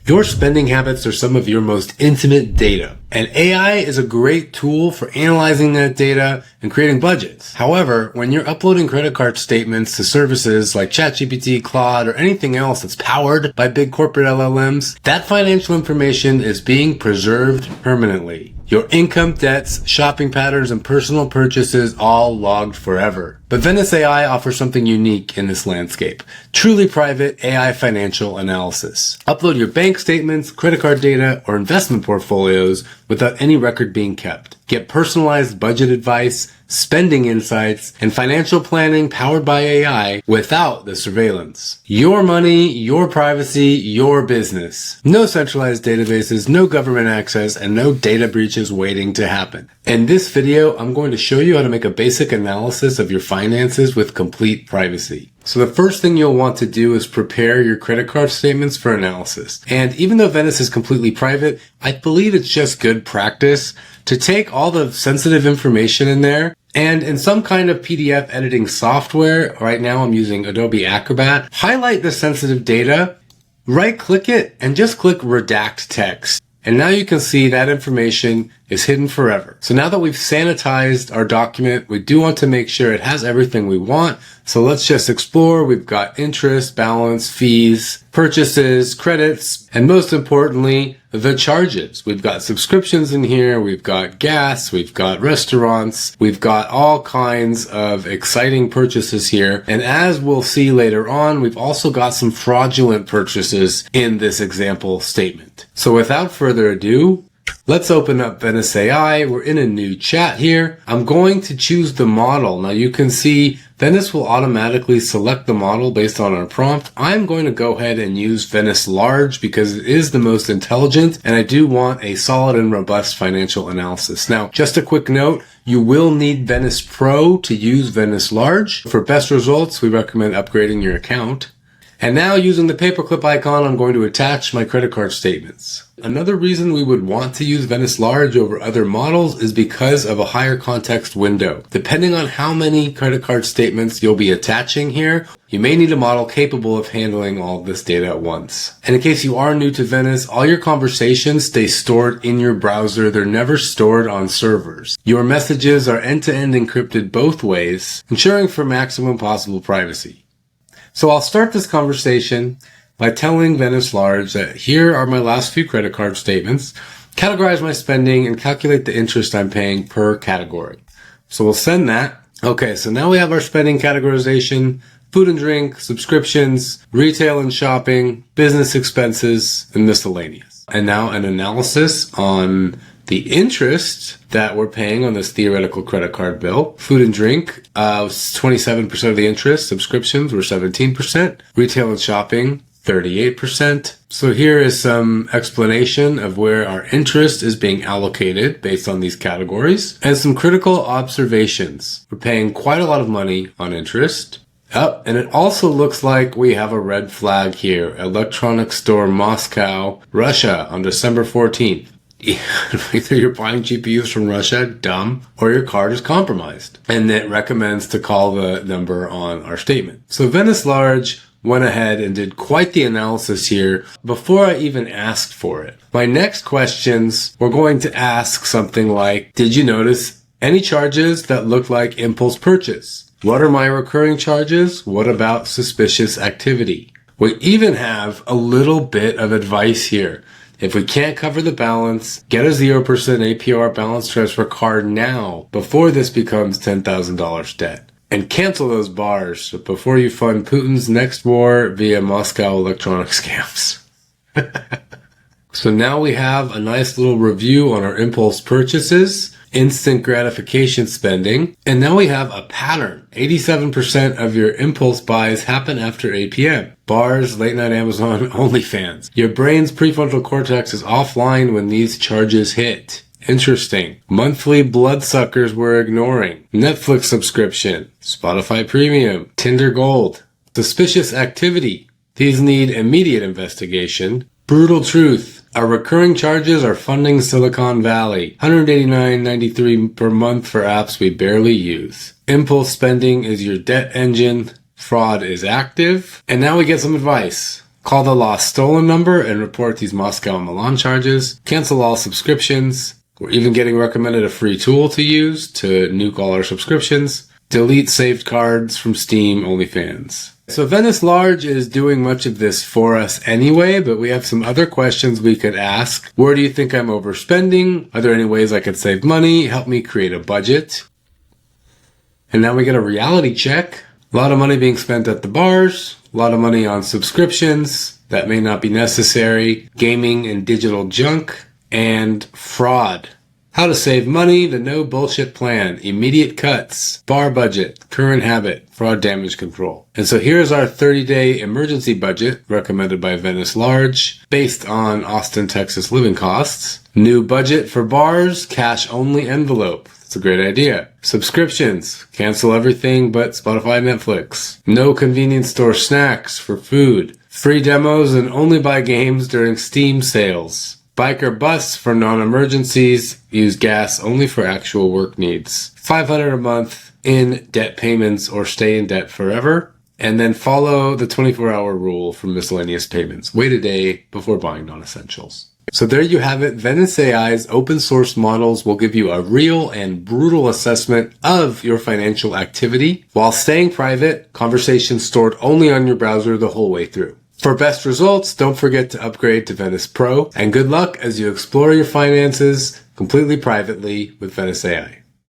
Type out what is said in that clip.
Your spending habits are some of your most intimate data, and AI is a great tool for analyzing that data and creating budgets. However, when you're uploading credit card statements to services like ChatGPT, Claude, or anything else that's powered by big corporate LLMs, that financial information is being preserved permanently. Your income, debts, shopping patterns, and personal purchases all logged forever. But Venice AI offers something unique in this landscape. Truly private AI financial analysis. Upload your bank statements, credit card data, or investment portfolios without any record being kept. Get personalized budget advice, spending insights, and financial planning powered by AI without the surveillance. Your money, your privacy, your business. No centralized databases, no government access, and no data breaches waiting to happen. In this video, I'm going to show you how to make a basic analysis of your finances with complete privacy. So the first thing you'll want to do is prepare your credit card statements for analysis. And even though Venice is completely private, I believe it's just good practice to take all the sensitive information in there and in some kind of PDF editing software, right now I'm using Adobe Acrobat, highlight the sensitive data, right-click it, and just click Redact Text. And now you can see that information is hidden forever. So now that we've sanitized our document, we do want to make sure it has everything we want. So let's just explore. We've got interest, balance, fees, purchases, credits, and most importantly, the charges. We've got subscriptions in here. We've got gas. We've got restaurants. We've got all kinds of exciting purchases here. And as we'll see later on, we've also got some fraudulent purchases in this example statement. So without further ado, let's open up Venice AI. We're in a new chat here. I'm going to choose the model. Now you can see Venice will automatically select the model based on our prompt. I'm going to go ahead and use Venice Large because it is the most intelligent and I do want a solid and robust financial analysis. Now, just a quick note, you will need Venice Pro to use Venice Large. For best results, we recommend upgrading your account. And now using the paperclip icon, I'm going to attach my credit card statements. Another reason we would want to use Venice Large over other models is because of a higher context window. Depending on how many credit card statements you'll be attaching here, you may need a model capable of handling all of this data at once. And in case you are new to Venice, all your conversations stay stored in your browser. They're never stored on servers. Your messages are end-to-end encrypted both ways, ensuring for maximum possible privacy. So I'll start this conversation by telling Venice Large that here are my last few credit card statements, categorize my spending, and calculate the interest I'm paying per category. So we'll send that. Okay, so now we have our spending categorization, food and drink, subscriptions, retail and shopping, business expenses, and miscellaneous. And now an analysis on the interest that we're paying on this theoretical credit card bill. Food and drink was 27% of the interest. Subscriptions were 17%. Retail and shopping, 38%. So here is some explanation of where our interest is being allocated based on these categories and some critical observations. We're paying quite a lot of money on interest. Oh, and it also looks like we have a red flag here. Electronics store Moscow, Russia on December 14th. Either you're buying GPUs from Russia, dumb, or your card is compromised. And it recommends to call the number on our statement. So Venice Large went ahead and did quite the analysis here before I even asked for it. My next questions, we're going to ask something like, did you notice any charges that look like impulse purchase? What are my recurring charges? What about suspicious activity? We even have a little bit of advice here. If we can't cover the balance, get a 0% APR balance transfer card now before this becomes $10,000 debt. And cancel those bars before you fund Putin's next war via Moscow electronic scams. So now we have a nice little review on our impulse purchases, instant gratification spending, and now we have a pattern. 87% of your impulse buys happen after 8 p.m. Bars, late night Amazon, OnlyFans. Your brain's prefrontal cortex is offline when these charges hit. Interesting. Monthly bloodsuckers we're ignoring. Netflix subscription, Spotify Premium, Tinder Gold. Suspicious activity. These need immediate investigation. Brutal truth. Our recurring charges are funding Silicon Valley. $189.93 per month for apps we barely use. Impulse spending is your debt engine. Fraud is active. And now we get some advice. Call the lost stolen number and report these Moscow and Milan charges. Cancel all subscriptions. We're even getting recommended a free tool to use to nuke all our subscriptions. Delete saved cards from Steam OnlyFans. So Venice Large is doing much of this for us anyway, but we have some other questions we could ask. Where do you think I'm overspending? Are there any ways I could save money? Help me create a budget. And now we get a reality check. A lot of money being spent at the bars, a lot of money on subscriptions that may not be necessary, gaming and digital junk, and fraud. How to save money, the no bullshit plan, immediate cuts, bar budget, current habit, fraud damage control. And so here's our 30-day emergency budget recommended by Venice Large based on Austin, Texas living costs. New budget for bars, cash only envelope. It's a great idea. Subscriptions, cancel everything but Spotify, Netflix. No convenience store snacks for food. Free demos and only buy games during Steam sales. Bike or bus for non-emergencies. Use gas only for actual work needs. $500 a month in debt payments or stay in debt forever. And then follow the 24-hour rule for miscellaneous payments. Wait a day before buying non-essentials. So there you have it. Venice AI's open source models will give you a real and brutal assessment of your financial activity while staying private, conversations stored only on your browser the whole way through. For best results, don't forget to upgrade to Venice Pro, and good luck as you explore your finances completely privately with Venice AI.